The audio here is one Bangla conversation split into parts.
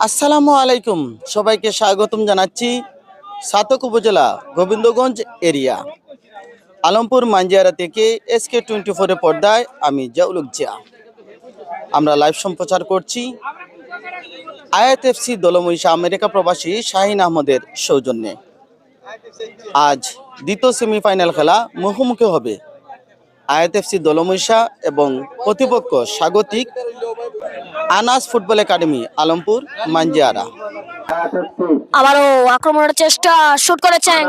আসসালামু আলাইকুম, সবাইকে স্বাগতম জানাচ্ছি সাতক উপজেলা গোবিন্দগঞ্জ এরিয়া আলমপুর মাঞ্জিয়ারা থেকে SK24 এর পর্দায় আমি জাউলুক জিয়া। আমরা লাইভ সম্প্রচার করছি আয়াত এফসি দলমহিষা আমেরিকা প্রবাসী শাহিন আহমদের সৌজন্যে। আজ দ্বিতীয় সেমিফাইনাল খেলা মুখোমুখি হবে আয়াত এফসি দলমহিষা এবং প্রতিপক্ষ স্বাগতিক আনাস ফুটবল একাডেমি আলমপুর মাঞ্জিয়ারা। আবারও আক্রমণের চেষ্টা, শুট করেছেন,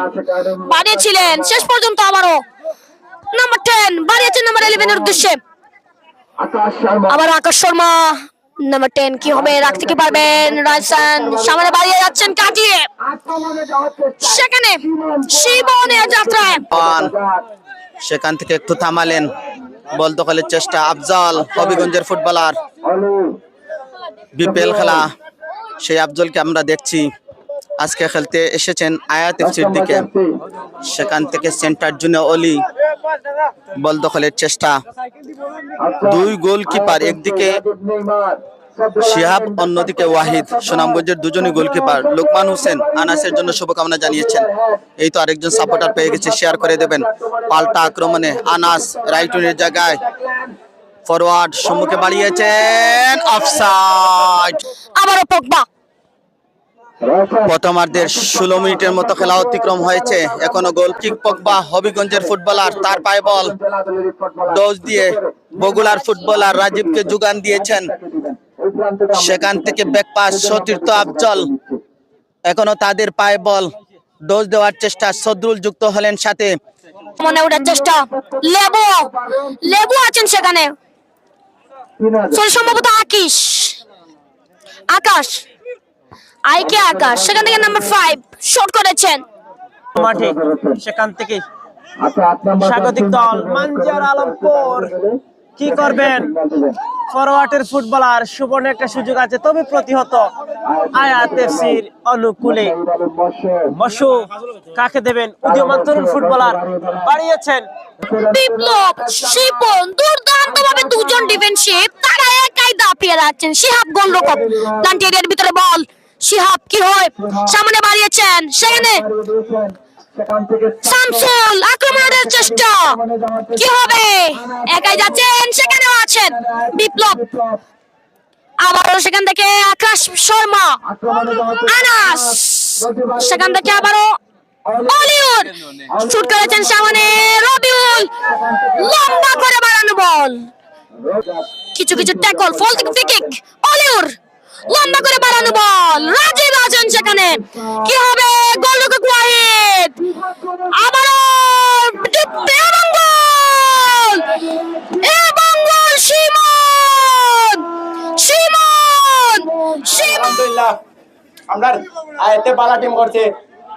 বাড়িয়েছিলেন, শেষ পর্যন্ত আবারও নাম্বার 10 বাড়িয়েছেন নাম্বার 11 এর উদ্দেশ্যে। আবার আকাশ শর্মা নাম্বার 10 কি হবে, রাখতে কি পারবেন? রাইসান সামনে বাড়িয়ে যাচ্ছেন, কাটিয়ে সেখানে শিবনের যাত্রায় সেখান থেকে একটু থামালেন বল দখলের চেষ্টা। আফজল হবিগঞ্জের ফুটবলার, বিপিএল খেলা সেই আফজলকে আমরা দেখছি আজকে খেলতে এসেছেন আয়াত এফসির দিকে। সেখান থেকে সেন্টার জন্য অলি, বল দখলের চেষ্টা। দুই গোলকিপার, একদিকে শিহাব অন্যদিকে ওয়াহিদ, সুনামগঞ্জের দুজনই গোলকিপার। লোকমান হোসেন আনাসের জন্য শুভকামনা জানিয়েছেন। এই তো আরেকজন সাপোর্টার পেয়ে গেছে, শেয়ার করে দেবেন। পাল্টা আক্রমণে আনাস রাইট উইংয়ের জায়গায় ফরওয়ার্ড সম্মুখে বাড়িয়েছেন, অফসাইড। আবারও পগবা। প্রথমার্ধের 16 মিনিটের মতো খেলা অতিক্রম হয়েছে, এখনো গোল কিক। পগবা হবিগঞ্জের ফুটবলার, তার পায়ে বল ডোজ দিয়ে বগুড়ার ফুটবলার রাজীবকে যোগান দিয়েছেন। সেখান থেকে ব্যাক পাস সতীর্থ আফজল, এখনো তাদের পায়ে বল ডোজ দেওয়ার চেষ্টা। সদরুল যুক্ত হলেন সাথে, মনে ওঠার চেষ্টা। লেবু আছেন সেখানে, সম্ভবত আকাশ সেখান থেকে নাম্বার 5 শট করেছেন মাঠে। সেখান থেকে স্বাগতিক দল মাঞ্জিয়ারা আলমপুর কি করবেন? ফরওয়ার্ডের ফুটবলার সুবর্ণ একটা সুযোগ আছে, তবে প্রতিহত আয়াত এফসির অনুকূলে। মশু কাকে দেবেন? উদীয়মান তরুণ ফুটবলার বাড়িয়েছেন। বিপ্লব, শিপন দুর্দান্তভাবে দুজন ডিফেন্সিভ, তারা একাই দাপিয়ে যাচ্ছেন। শিহাব গোলরক্ষক, প্লান্টি এরিয়ার ভিতরে বল। শিহাব কি হয়, সামনে বাড়িয়েছেন, সেখানে শামসুল আক্রমণের চেষ্টা, কি হবে? একাই যাচ্ছেন, সেখানেও আছেন বিপ্লব। আবারও সেখান থেকে আকাশ শর্মা, আনাস, সেখান থেকে আবারও অলিউর শুট করেছেন সামনে রবিউল, লম্বা করে বাড়ানো বল, কিছু ট্যাকল, ফল থেকে ফ্রি কিক। অলিউর লম্বা করে বাড়ানো বল, রাজীব আছেন সেখানে, কি হবে? গোলরক্ষক ওয়াহিদ, আবারও এবং গোল আলহামদুলিল্লাহ আমরা আয়াতে বালা টিম করছে।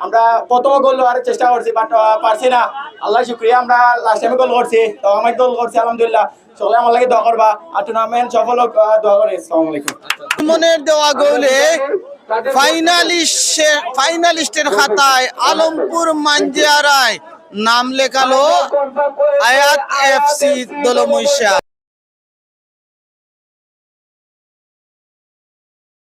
আমরা প্রথম গোল আর চেষ্টা করছি, বাট পারছি না। আল্লাহ শুকরিয়া, আমরা লাস্ট টাইমে গোল করছি, তো আমার গোল করছি আলহামদুলিল্লাহ। সকলে আমার লাগে দোয়া করবা, আর টুর্নামেন্ট সফল হোক, দোয়া করি। আসসালামু আলাইকুম। মনের দেওয়া গোলে ফাইনালিস্টের খাতায় আলমপুর মাঞ্জিয়ারায় নাম লেখালো আয়াত এফসি দলমহিষা।